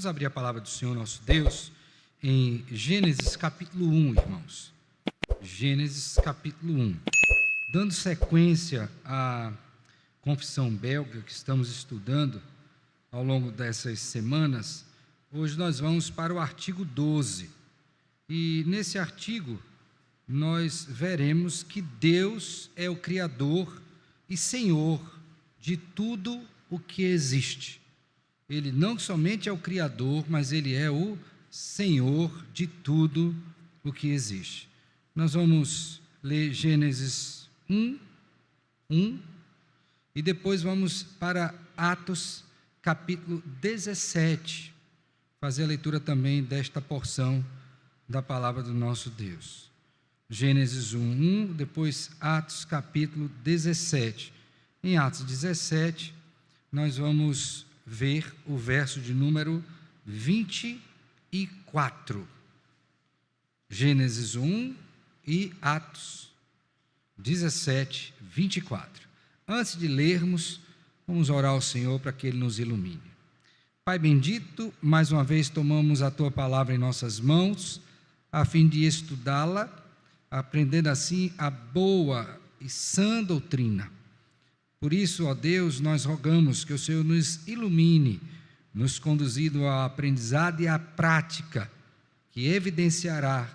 abrir a palavra do Senhor nosso Deus em Gênesis capítulo 1, irmãos. Gênesis capítulo 1. Dando sequência à confissão belga que estamos estudando ao longo dessas semanas, hoje nós vamos para o artigo 12. E nesse artigo nós veremos que Deus é o Criador e Senhor de tudo o que existe. Ele não somente é o Criador, mas Ele é o Senhor de tudo o que existe. Nós vamos ler Gênesis 1, e depois vamos para Atos, capítulo 17, fazer a leitura também desta porção da palavra do nosso Deus. Gênesis 1, depois Atos, capítulo 17. Em Atos 17, nós vamos ver o verso de número 24. Gênesis 1 e Atos 17, 24. Antes de lermos, vamos orar ao Senhor para que Ele nos ilumine. Pai bendito, mais uma vez tomamos a Tua palavra em nossas mãos, a fim de estudá-la, aprendendo assim a boa e sã doutrina. Por isso, ó Deus, nós rogamos que o Senhor nos ilumine, nos conduzindo ao aprendizado e à prática, que evidenciará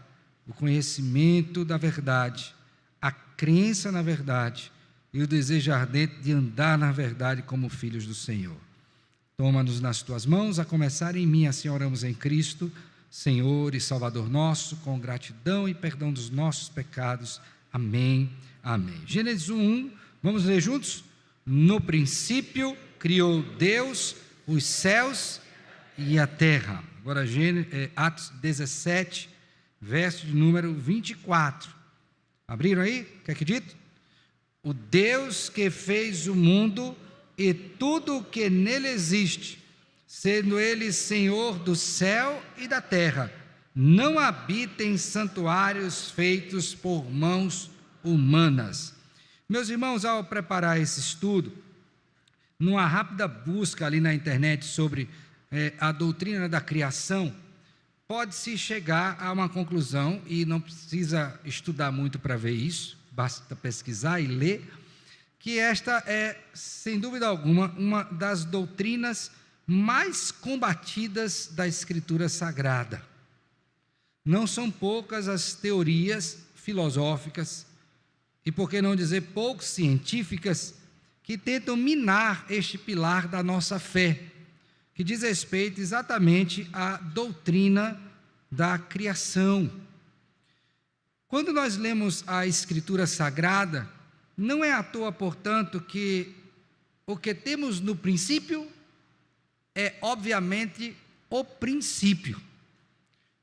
o conhecimento da verdade, a crença na verdade e o desejo ardente de andar na verdade como filhos do Senhor. Toma-nos nas Tuas mãos, a começar em mim, assim oramos em Cristo, Senhor e Salvador nosso, com gratidão e perdão dos nossos pecados. Amém, amém. Gênesis 1, vamos ler juntos? No princípio criou Deus os céus e a terra. Agora Atos 17, verso de número 24. Abriram aí? O que é que dito? O Deus que fez o mundo e tudo o que nele existe, sendo Ele Senhor do céu e da terra, não habita em santuários feitos por mãos humanas. Meus irmãos, ao preparar esse estudo, numa rápida busca ali na internet sobre a doutrina da criação, pode-se chegar a uma conclusão, e não precisa estudar muito para ver isso, basta pesquisar e ler, que esta é, sem dúvida alguma, uma das doutrinas mais combatidas da Escritura Sagrada. Não são poucas as teorias filosóficas, e por que não dizer pouco científicas, que tentam minar este pilar da nossa fé, que diz respeito exatamente à doutrina da criação. Quando nós lemos a Escritura Sagrada, não é à toa, portanto, que o que temos no princípio é, obviamente, o princípio.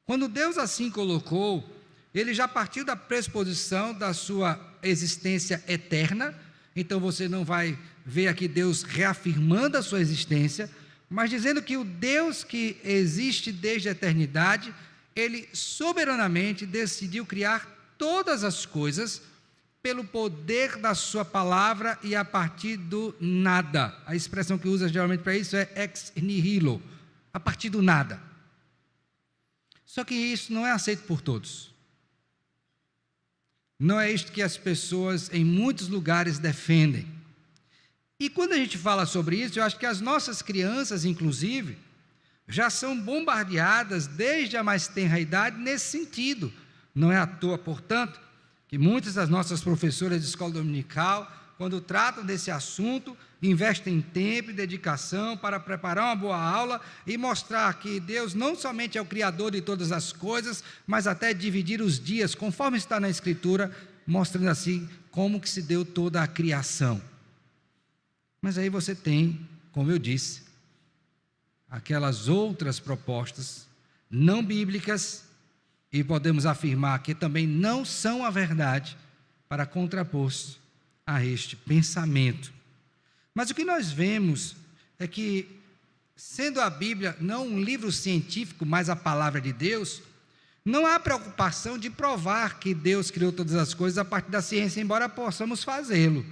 Quando Deus assim colocou, Ele já partiu da pressuposição da sua existência eterna. Então você não vai ver aqui Deus reafirmando a sua existência, mas dizendo que o Deus que existe desde a eternidade, Ele soberanamente decidiu criar todas as coisas pelo poder da sua palavra e a partir do nada. A expressão que usa geralmente para isso é ex nihilo, a partir do nada. Só que isso não é aceito por todos. Não é isto que as pessoas em muitos lugares defendem. E quando a gente fala sobre isso, eu acho que as nossas crianças, inclusive, já são bombardeadas desde a mais tenra idade nesse sentido. Não é à toa, portanto, que muitas das nossas professoras de escola dominical, quando tratam desse assunto, investem tempo e dedicação para preparar uma boa aula e mostrar que Deus não somente é o Criador de todas as coisas, mas até dividir os dias, conforme está na Escritura, mostrando assim como que se deu toda a criação. Mas aí você tem, como eu disse, aquelas outras propostas não bíblicas, e podemos afirmar que também não são a verdade, para contrapor-se a este pensamento. Mas o que nós vemos é que, sendo a Bíblia não um livro científico, mas a palavra de Deus, não há preocupação de provar que Deus criou todas as coisas a partir da ciência, embora possamos fazê-lo.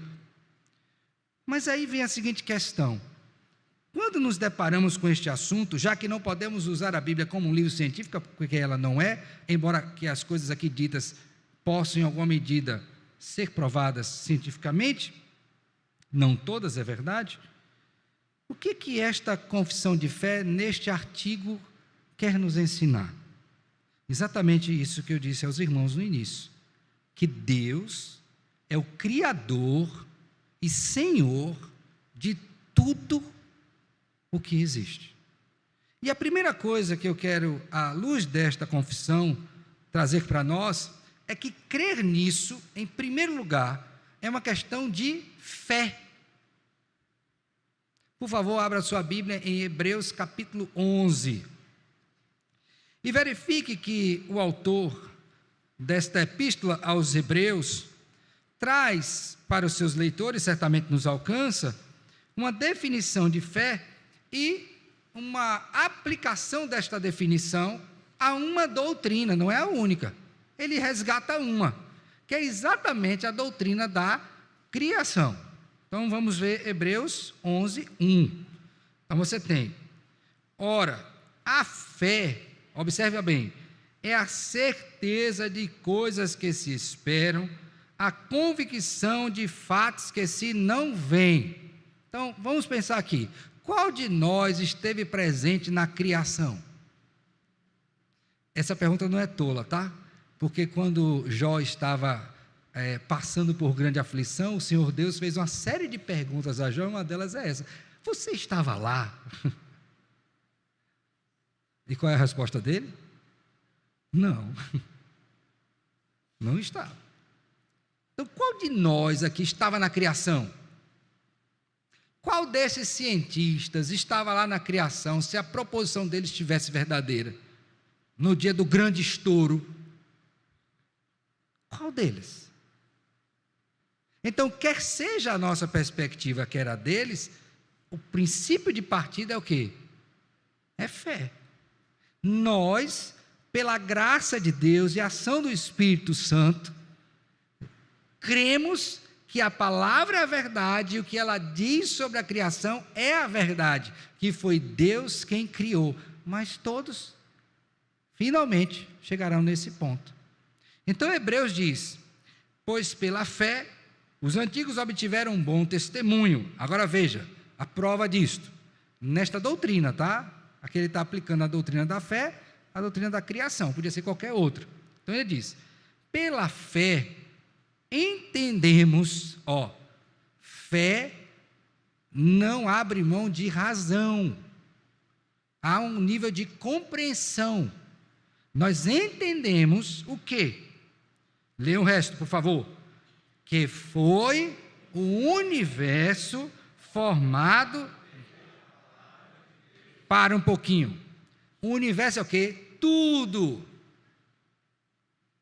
Mas aí vem a seguinte questão: Quando nos deparamos com este assunto, já que não podemos usar a Bíblia como um livro científico, porque ela não é, embora que as coisas aqui ditas possam, em alguma medida, ser provadas cientificamente, não todas, é verdade. O que esta confissão de fé, neste artigo, quer nos ensinar? Exatamente isso que eu disse aos irmãos no início, que Deus é o Criador e Senhor de tudo o que existe. E a primeira coisa que eu quero, à luz desta confissão, trazer para nós, é que crer nisso, em primeiro lugar, é uma questão de fé. Por favor, abra sua Bíblia em Hebreus capítulo 11. E verifique que o autor desta epístola aos Hebreus traz para os seus leitores, certamente nos alcança, uma definição de fé e uma aplicação desta definição a uma doutrina, não é a única. Ele resgata uma, que é exatamente a doutrina da criação. Então vamos ver Hebreus 11, 1. Então você tem, ora, a fé, observe bem, é a certeza de coisas que se esperam, a convicção de fatos que se não veem. Então vamos pensar aqui, qual de nós esteve presente na criação? Essa pergunta não é tola, tá? Porque quando Jó estava passando por grande aflição, o Senhor Deus fez uma série de perguntas a Jó, uma delas é essa: você estava lá? E qual é a resposta dele? Não, não estava. Então, qual de nós aqui estava na criação? Qual desses cientistas estava lá na criação, se a proposição deles estivesse verdadeira? No dia do grande estouro, qual deles? Então, quer seja a nossa perspectiva, quer a deles, o princípio de partida é o quê? É fé. Nós, pela graça de Deus e a ação do Espírito Santo, cremos que a palavra é a verdade e o que ela diz sobre a criação é a verdade, que foi Deus quem criou, mas todos finalmente chegarão nesse ponto. Então Hebreus diz, pois pela fé os antigos obtiveram um bom testemunho. Agora veja, a prova disto, nesta doutrina, tá? Aqui ele está aplicando a doutrina da fé, a doutrina da criação, podia ser qualquer outra. Então ele diz, pela fé entendemos, fé não abre mão de razão, há um nível de compreensão. Nós entendemos o quê? Leia o resto, por favor. Que foi o universo formado. Para um pouquinho. O universo é o quê? Tudo.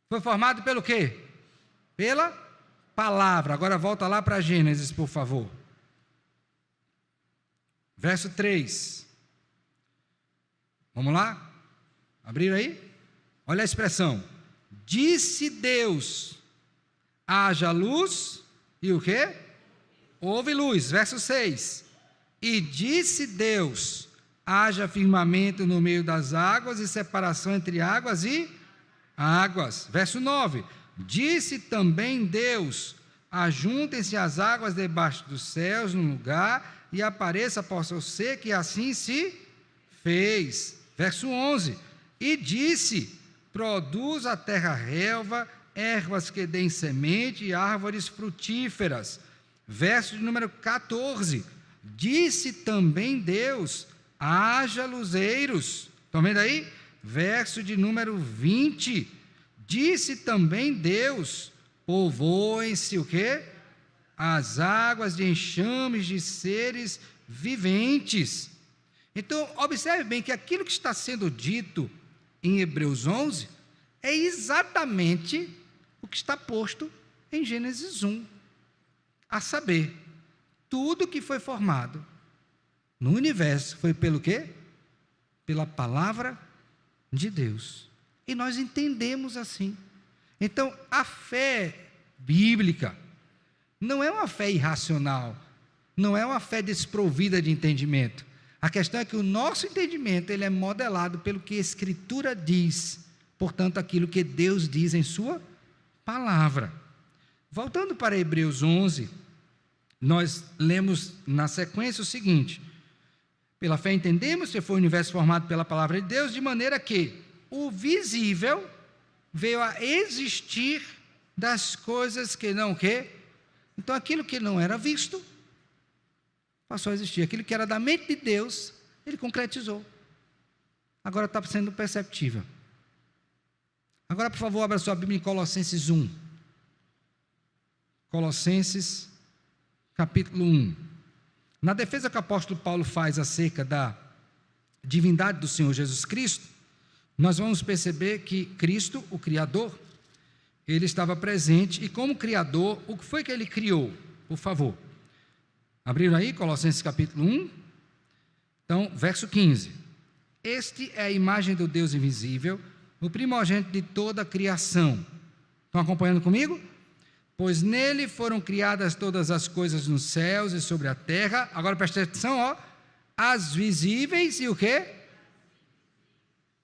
Foi formado pelo quê? Pela palavra. Agora volta lá para Gênesis, por favor. Verso 3. Vamos lá? Abrir aí? Olha a expressão. Disse Deus, haja luz, e o quê? Houve luz. Verso 6. E disse Deus, haja firmamento no meio das águas e separação entre águas e águas. Verso 9. Disse também Deus, ajuntem-se as águas debaixo dos céus num lugar e apareça poça seca, e assim se fez. Verso 11. E disse, produz a terra relva, ervas que deem semente e árvores frutíferas. Verso de número 14. Disse também Deus, haja luzeiros. Estão vendo aí? Verso de número 20. Disse também Deus, povoem-se o quê? As águas de enxames de seres viventes. Então, observe bem que aquilo que está sendo dito em Hebreus 11 é exatamente o que está posto em Gênesis 1. A saber, tudo que foi formado no universo foi pelo quê? Pela palavra de Deus. E nós entendemos assim. Então, a fé bíblica não é uma fé irracional, não é uma fé desprovida de entendimento. A questão é que o nosso entendimento ele é modelado pelo que a Escritura diz, portanto, aquilo que Deus diz em sua palavra. Voltando para Hebreus 11, nós lemos na sequência o seguinte: pela fé entendemos que foi o universo formado pela palavra de Deus, de maneira que o visível veio a existir das coisas que não que. Então aquilo que não era visto passou a existir. Aquilo que era da mente de Deus, ele concretizou. Agora está sendo perceptível. Agora, por favor, abra sua Bíblia em Colossenses 1. Colossenses, capítulo 1. Na defesa que o apóstolo Paulo faz acerca da divindade do Senhor Jesus Cristo, nós vamos perceber que Cristo, o Criador, ele estava presente, e como Criador, o que foi que ele criou? Por favor. Abriram aí, Colossenses capítulo 1? Então, verso 15. Este é a imagem do Deus invisível, o primogênito de toda a criação. Estão acompanhando comigo? Pois nele foram criadas todas as coisas nos céus e sobre a terra. Agora presta atenção, ó. As visíveis e o quê?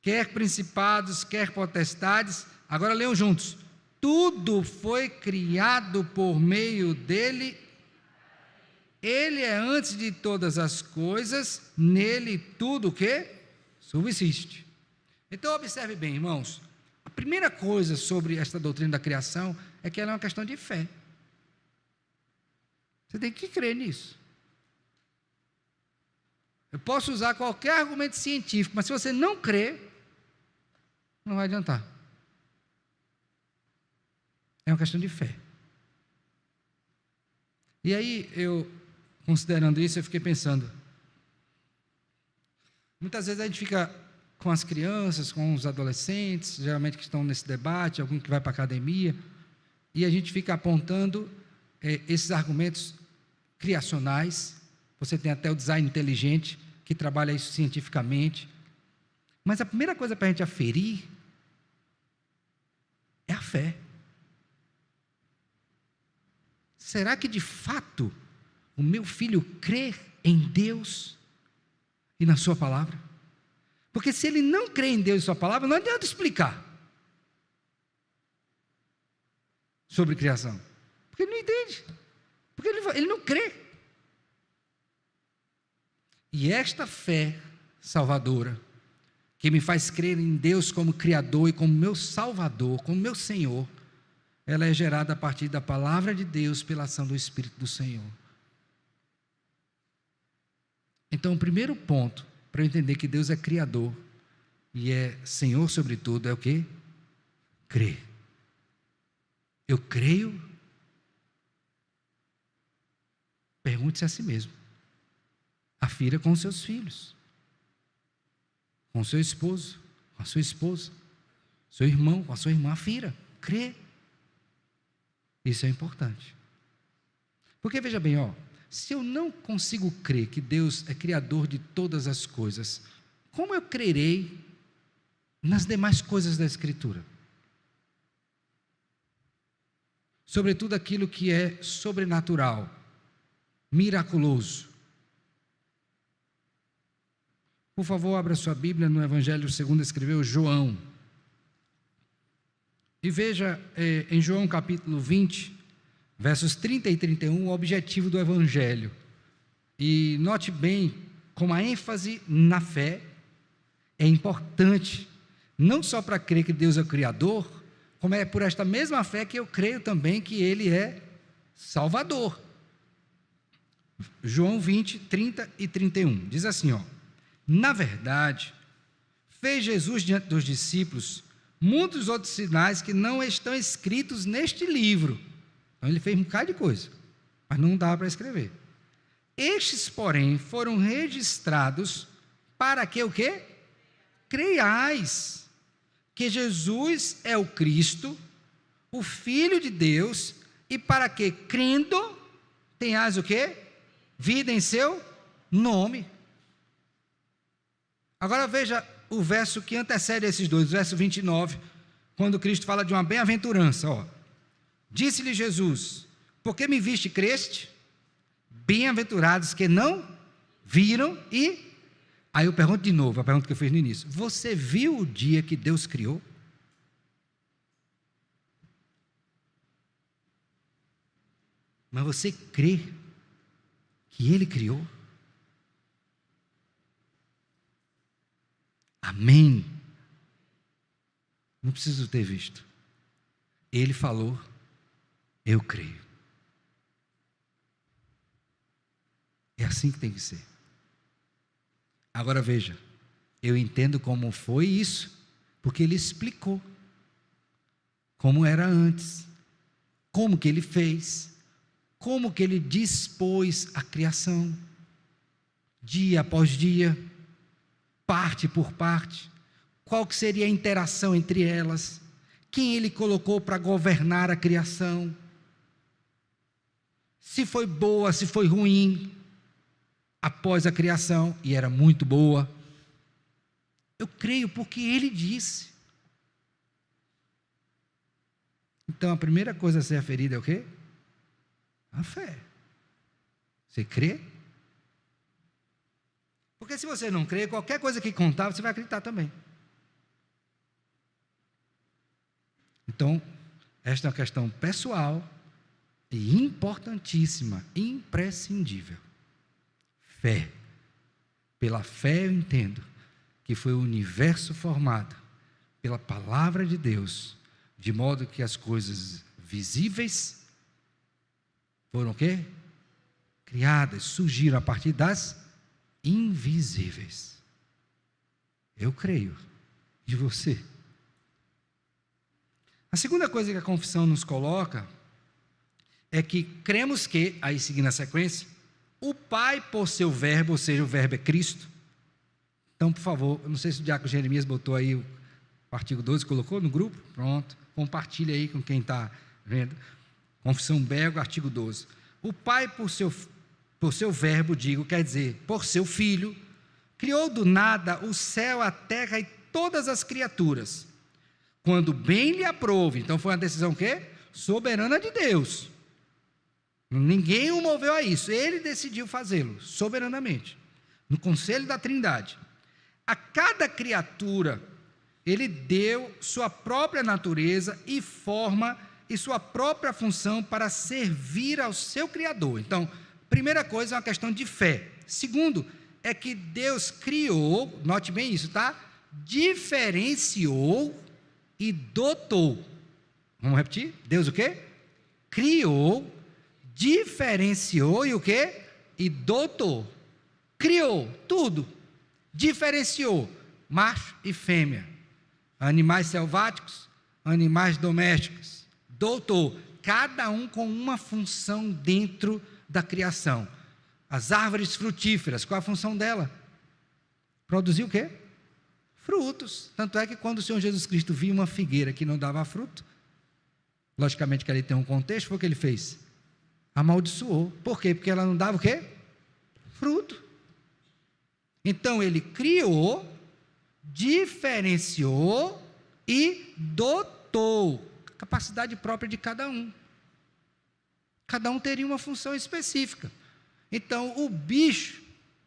Quer principados, quer potestades. Agora leiam juntos. Tudo foi criado por meio dele. Ele é antes de todas as coisas, nele tudo o que? Subsiste. Então observe bem, irmãos, a primeira coisa sobre esta doutrina da criação é que ela é uma questão de fé. Você tem que crer nisso. Eu posso usar qualquer argumento científico, mas se você não crer, não vai adiantar. É uma questão de fé. E aí, considerando isso, eu fiquei pensando, muitas vezes a gente fica com as crianças, com os adolescentes, geralmente que estão nesse debate, algum que vai para a academia, e a gente fica apontando esses argumentos criacionais. Você tem até o design inteligente, que trabalha isso cientificamente, mas a primeira coisa para a gente aferir é a fé. Será que de fato o meu filho crê em Deus e na sua palavra? Porque se ele não crê em Deus e sua palavra, não adianta explicar sobre criação, porque ele não entende, porque ele não crê. E esta fé salvadora, que me faz crer em Deus como Criador e como meu Salvador, como meu Senhor, ela é gerada a partir da palavra de Deus pela ação do Espírito do Senhor. Então, o primeiro ponto para eu entender que Deus é Criador e é Senhor sobre tudo é o quê? Crer. Eu creio? Pergunte-se a si mesmo. Afira com os seus filhos, com o seu esposo, com a sua esposa, seu irmão, com a sua irmã. Afira, crê. Isso é importante. Porque veja bem, se eu não consigo crer que Deus é Criador de todas as coisas, como eu crerei nas demais coisas da Escritura? Sobretudo aquilo que é sobrenatural, miraculoso. Por favor, abra sua Bíblia no Evangelho segundo escreveu João. E veja em João capítulo 20, versos 30 e 31, o objetivo do Evangelho. E note bem como a ênfase na fé é importante, não só para crer que Deus é o Criador, como é por esta mesma fé que eu creio também que Ele é Salvador. João 20, 30 e 31, diz assim, na verdade, fez Jesus diante dos discípulos muitos outros sinais que não estão escritos neste livro. Então ele fez um bocado de coisa, mas não dá para escrever. Estes, porém, foram registrados para que o quê? Creiais que Jesus é o Cristo, o Filho de Deus, e para que, crendo, tenhais o quê? Vida em seu nome. Agora veja o verso que antecede esses dois, o verso 29, quando Cristo fala de uma bem-aventurança. Disse-lhe Jesus, porque me viste e creste? Bem-aventurados que não viram e Aí eu pergunto de novo, a pergunta que eu fiz no início: você viu o dia que Deus criou? Mas você crê que Ele criou? Amém. Não preciso ter visto. Ele falou, eu creio. É assim que tem que ser. Agora veja, eu entendo como foi isso, porque ele explicou como era antes, como que ele fez, como que ele dispôs a criação, dia após dia, parte por parte, qual que seria a interação entre elas, quem ele colocou para governar a criação, se foi boa, se foi ruim, após a criação, e era muito boa. Eu creio porque ele disse. Então a primeira coisa a ser aferida é o quê? A fé. Você crê? Porque se você não crê, qualquer coisa que contar, você vai acreditar também. Então, esta é uma questão pessoal e importantíssima, imprescindível. Fé. Pela fé eu entendo que foi o universo formado pela palavra de Deus, de modo que as coisas visíveis foram o quê? Criadas, surgiram a partir das invisíveis. Eu creio. E você? A segunda coisa que a confissão nos coloca é que cremos que, aí seguindo a sequência, o Pai por seu verbo, ou seja, o verbo é Cristo. Então, por favor, eu não sei se o diácono Jeremias botou aí o artigo 12, colocou no grupo? Pronto, compartilha aí com quem está vendo. Confissão Bergo, artigo 12. O Pai por seu verbo, digo, quer dizer, por seu Filho, criou do nada o céu, a terra e todas as criaturas, quando bem lhe aprouve. Então foi uma decisão o quê? Soberana de Deus. Ninguém o moveu a isso, ele decidiu fazê-lo, soberanamente, no conselho da Trindade. A cada criatura, ele deu sua própria natureza e forma e sua própria função para servir ao seu Criador. Então, primeira coisa é uma questão de fé. Segundo, é que Deus criou, note bem isso, tá? Diferenciou e dotou. Vamos repetir? Deus o quê? Criou, diferenciou e o quê? E dotou. Criou tudo. Diferenciou macho e fêmea, animais selváticos, animais domésticos. Dotou, cada um com uma função dentro da criação. As árvores frutíferas, qual a função dela? Produzir o quê? Frutos. Tanto é que quando o Senhor Jesus Cristo viu uma figueira que não dava fruto, logicamente que ali tem um contexto, foi o que ele fez? Amaldiçoou. Por quê? Porque ela não dava o quê? Fruto. Então ele criou, diferenciou e dotou a capacidade própria de cada um. Cada um teria uma função específica. Então o bicho,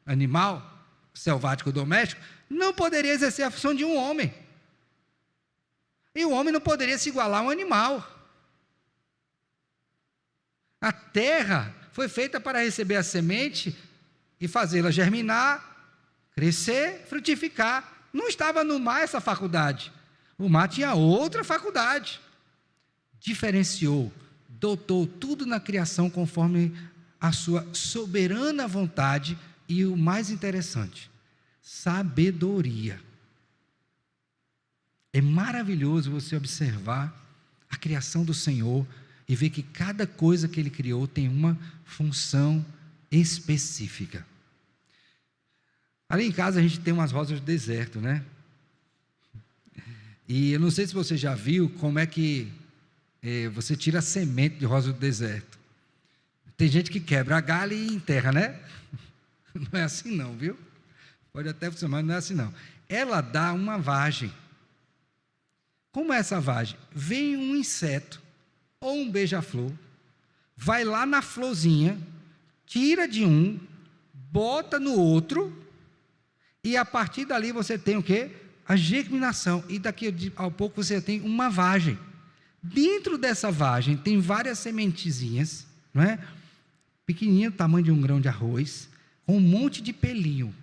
animal, selvático, doméstico, não poderia exercer a função de um homem. E o homem não poderia se igualar a um animal. A terra foi feita para receber a semente e fazê-la germinar, crescer, frutificar. Não estava no mar essa faculdade. O mar tinha outra faculdade. Diferenciou, dotou tudo na criação conforme a sua soberana vontade e o mais interessante, sabedoria. É maravilhoso você observar a criação do Senhor e ver que cada coisa que Ele criou tem uma função específica. Ali em casa a gente tem umas rosas do deserto, né? E eu não sei se você já viu como é que você tira a semente de rosa do deserto. Tem gente que quebra a galha e enterra, né? Não é assim não, viu? Pode até funcionar, mas não é assim não. Ela dá uma vagem. Como é essa vagem? Vem um inseto ou um beija-flor, vai lá na florzinha, tira de um, bota no outro, E a partir dali você tem o quê? A germinação. E daqui a pouco você tem uma vagem. Dentro dessa vagem tem várias sementezinhas, não é? Pequenininha, tamanho de um grão de arroz, com um monte de pelinho.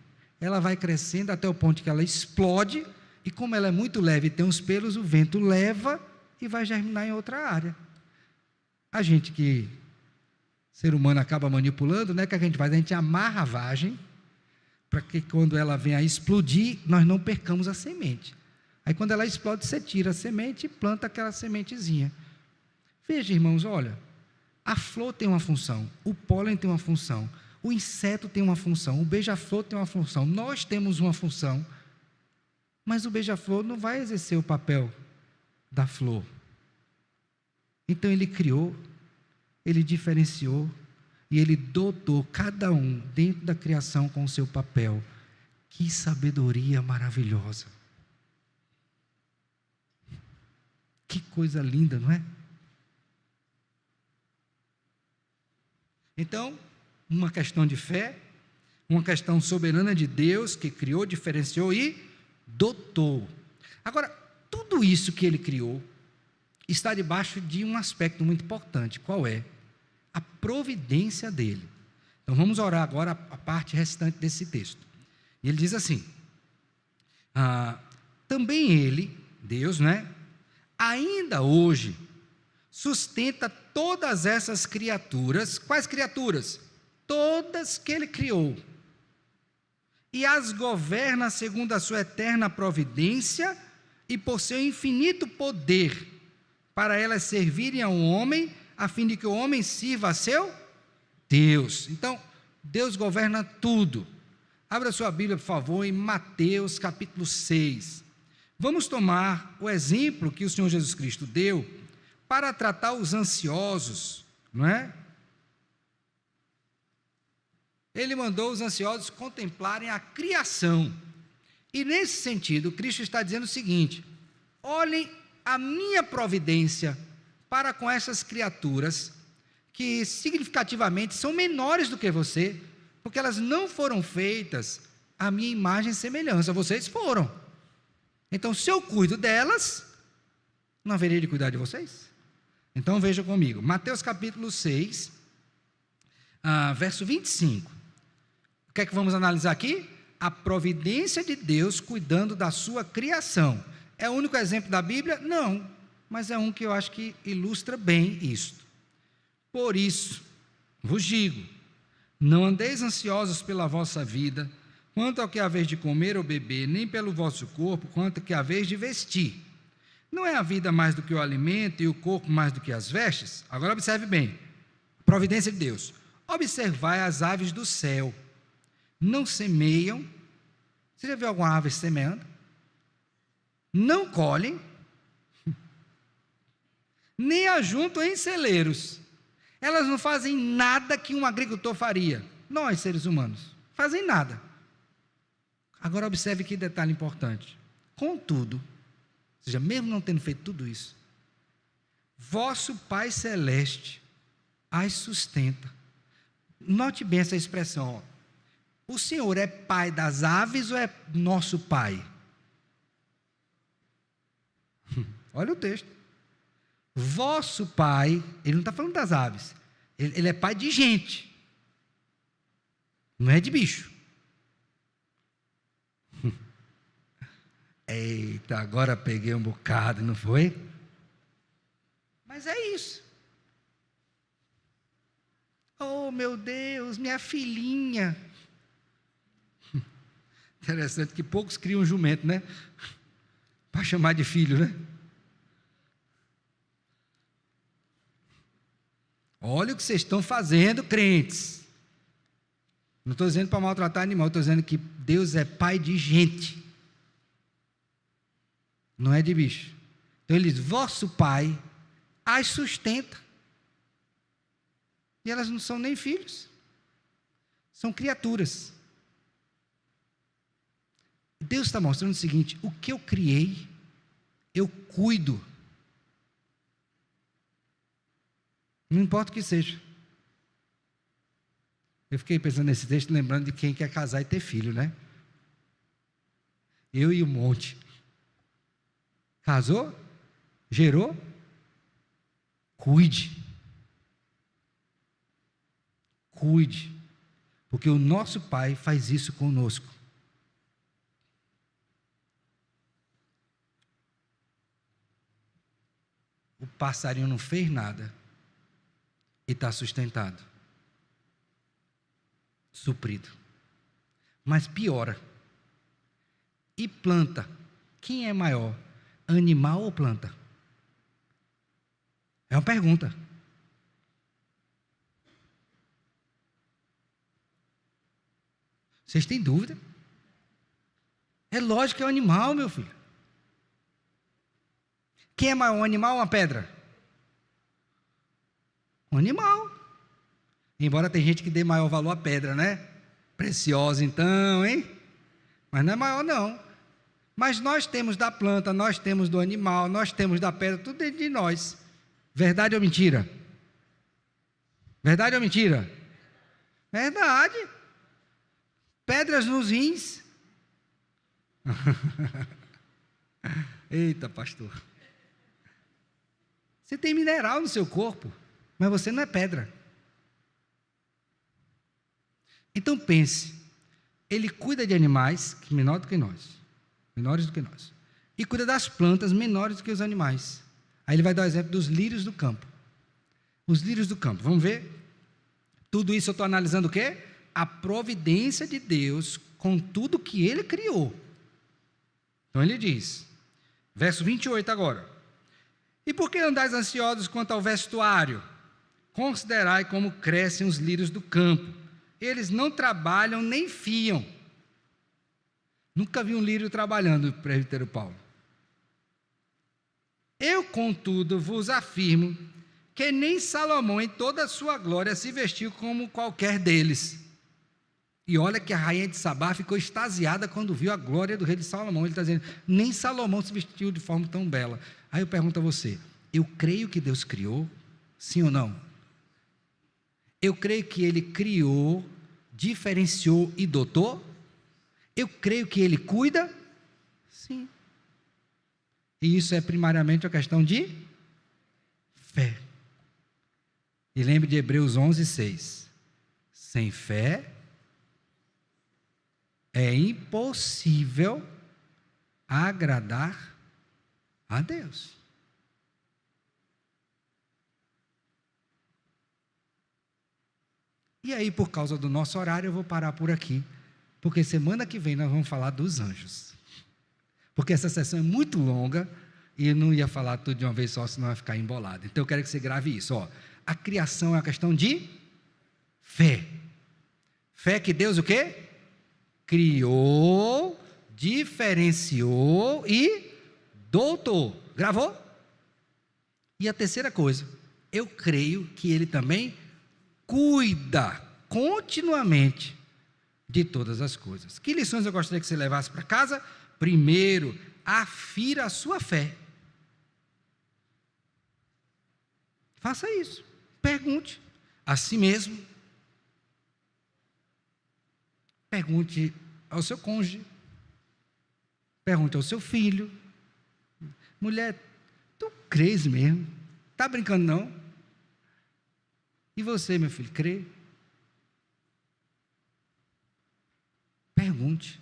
Ela vai crescendo até o ponto que ela explode, e como ela é muito leve e tem uns pelos, o vento leva e vai germinar em outra área. A gente que, ser humano, acaba manipulando, né? O que a gente faz? A gente amarra a vagem, para que quando ela venha a explodir, nós não percamos a semente. Aí quando ela explode, você tira a semente e planta aquela sementezinha. Veja, irmãos, olha, a flor tem uma função, o pólen tem uma função, o inseto tem uma função, o beija-flor tem uma função, nós temos uma função, mas o beija-flor não vai exercer o papel da flor. Então ele criou, ele diferenciou, e ele dotou cada um dentro da criação com o seu papel. Que sabedoria maravilhosa! Que coisa linda, não é? Então, uma questão de fé, uma questão soberana de Deus, que criou, diferenciou e dotou. Agora, tudo isso que ele criou está debaixo de um aspecto muito importante. Qual é? A providência dele. Então, vamos orar agora a parte restante desse texto. E ele diz assim, também ele, Deus, né? Ainda hoje, sustenta todas essas criaturas. Quais criaturas? Todas que ele criou. E as governa segundo a sua eterna providência e por seu infinito poder, para elas servirem ao homem, a fim de que o homem sirva a seu Deus. Então, Deus governa tudo. Abra sua Bíblia, por favor, em Mateus capítulo 6. Vamos tomar o exemplo que o Senhor Jesus Cristo deu para tratar os ansiosos, não é? Ele mandou os ansiosos contemplarem a criação. E nesse sentido, Cristo está dizendo o seguinte: olhem a minha providência para com essas criaturas que significativamente são menores do que você, porque elas não foram feitas à minha imagem e semelhança, vocês foram. Então, se eu cuido delas, não haveria de cuidar de vocês? Então, veja comigo, Mateus capítulo 6, verso 25. O que é que vamos analisar aqui? A providência de Deus cuidando da sua criação. É o único exemplo da Bíblia? Não, mas é um que eu acho que ilustra bem isto. Por isso, vos digo, não andeis ansiosos pela vossa vida, quanto ao que haveis de comer ou beber, nem pelo vosso corpo, quanto ao que haveis de vestir. Não é a vida mais do que o alimento e o corpo mais do que as vestes? Agora observe bem, providência de Deus. Observai as aves do céu, não semeiam. Você já viu alguma ave semeando? Não colhem, nem ajuntam em celeiros. Elas não fazem nada que um agricultor faria. Nós, seres humanos, fazem nada. Agora observe que detalhe importante. Contudo, ou seja, mesmo não tendo feito tudo isso, vosso Pai Celeste as sustenta. Note bem essa expressão. O Senhor é Pai das aves ou é nosso Pai? Olha o texto. Vosso Pai, ele não está falando das aves, ele é Pai de gente, não é de bicho. Eita, agora peguei um bocado, não foi? Mas é isso. Oh, meu Deus, minha filhinha. Interessante que poucos criam jumento, né? Para chamar de filho, né? Olha o que vocês estão fazendo, crentes. Não estou dizendo para maltratar animal, estou dizendo que Deus é Pai de gente. Não é de bicho. Então ele diz, vosso Pai as sustenta. E elas não são nem filhos. São criaturas. Deus está mostrando o seguinte, o que eu criei, eu cuido. Não importa o que seja. Eu fiquei pensando nesse texto, lembrando de quem quer casar e ter filho, né? Eu e o monte. Casou? Gerou? Cuide. Cuide. Porque o nosso Pai faz isso conosco. O passarinho não fez nada e está sustentado, suprido. Mas piora. E planta? Quem é maior, animal ou planta? É uma pergunta. Vocês têm dúvida? É lógico que é um animal, meu filho. Quem é maior, um animal ou uma pedra? Um animal. Embora tem gente que dê maior valor à pedra, né? Preciosa então, hein? Mas não é maior não. Mas nós temos da planta, nós temos do animal, nós temos da pedra, tudo dentro de nós. Verdade ou mentira? Verdade ou mentira? Verdade. Pedras nos rins. Eita, pastor. Você tem mineral no seu corpo, mas você não é pedra. Então pense, ele cuida de animais menores do que nós, e cuida das plantas menores do que os animais. Aí ele vai dar o exemplo dos lírios do campo. Os lírios do campo, vamos ver? Tudo isso eu estou analisando o quê? A providência de Deus com tudo que ele criou. Então ele diz, verso 28 agora: e por que andais ansiosos quanto ao vestuário? Considerai como crescem os lírios do campo. Eles não trabalham nem fiam. Nunca vi um lírio trabalhando, presbítero Paulo. Eu, contudo, vos afirmo que nem Salomão, em toda a sua glória, se vestiu como qualquer deles. E olha que a rainha de Sabá ficou extasiada quando viu a glória do rei de Salomão. Ele está dizendo, nem Salomão se vestiu de forma tão bela. Aí eu pergunto a você, eu creio que Deus criou? Sim ou não? Eu creio que Ele criou, diferenciou e dotou? Eu creio que Ele cuida? Sim. E isso é primariamente uma questão de fé. E lembre de Hebreus 11:6. Sem fé é impossível agradar a Deus. E aí, por causa do nosso horário, eu vou parar por aqui, porque semana que vem nós vamos falar dos anjos. Porque essa sessão é muito longa e eu não ia falar tudo de uma vez só, senão vai ficar embolado. Então eu quero que você grave isso. A criação é uma questão de fé. Fé que Deus o quê? Criou, diferenciou e doutou. Gravou? E a terceira coisa, eu creio que Ele também cuida continuamente de todas as coisas. Que lições eu gostaria que você levasse para casa? Primeiro, afira a sua fé. Faça isso. Pergunte a si mesmo. Pergunte ao seu cônjuge. Pergunte ao seu filho. Mulher, tu crês mesmo? Está brincando não? E você, meu filho, crê? Pergunte.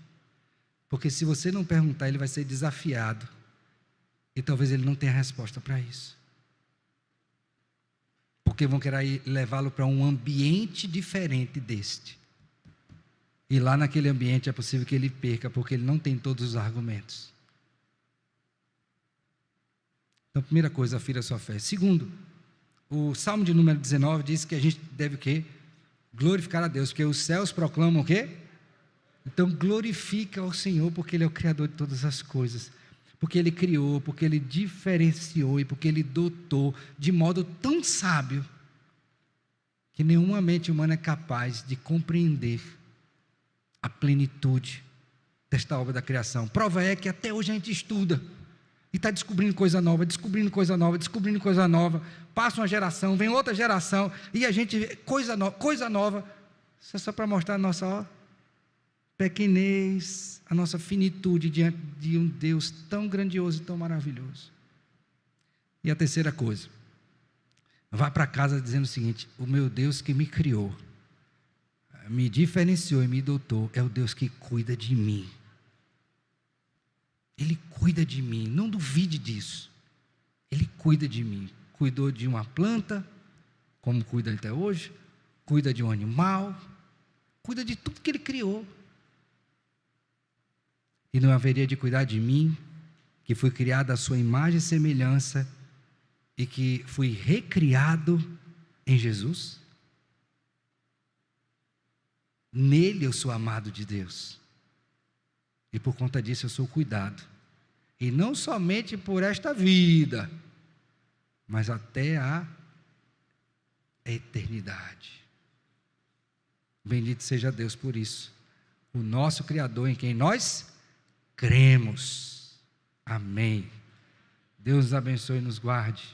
Porque se você não perguntar, ele vai ser desafiado. E talvez ele não tenha resposta para isso. Porque vão querer levá-lo para um ambiente diferente deste. E lá naquele ambiente é possível que ele perca, porque ele não tem todos os argumentos. Então, primeira coisa, afira a sua fé. Segundo, o Salmo de número 19 diz que a gente deve o quê? Glorificar a Deus, porque os céus proclamam o quê? Então glorifica ao Senhor, porque Ele é o Criador de todas as coisas, porque Ele criou, porque Ele diferenciou e porque Ele dotou de modo tão sábio, que nenhuma mente humana é capaz de compreender a plenitude desta obra da criação. Prova é que até hoje a gente estuda, e está descobrindo coisa nova, passa uma geração, vem outra geração, e a gente vê coisa nova, isso é só para mostrar a nossa pequenez, a nossa finitude diante de um Deus tão grandioso e tão maravilhoso. E a terceira coisa, vá para casa dizendo o seguinte: o meu Deus que me criou, me diferenciou e me dotou, é o Deus que cuida de mim. Ele cuida de mim, não duvide disso. Ele cuida de mim. Cuidou de uma planta, como cuida até hoje, cuida de um animal, cuida de tudo que Ele criou. E não haveria de cuidar de mim, que fui criado à sua imagem e semelhança, e que fui recriado em Jesus? Nele eu sou amado de Deus. E por conta disso eu sou cuidado. E não somente por esta vida, mas até a eternidade. Bendito seja Deus por isso. O nosso Criador em quem nós cremos. Amém. Deus nos abençoe e nos guarde.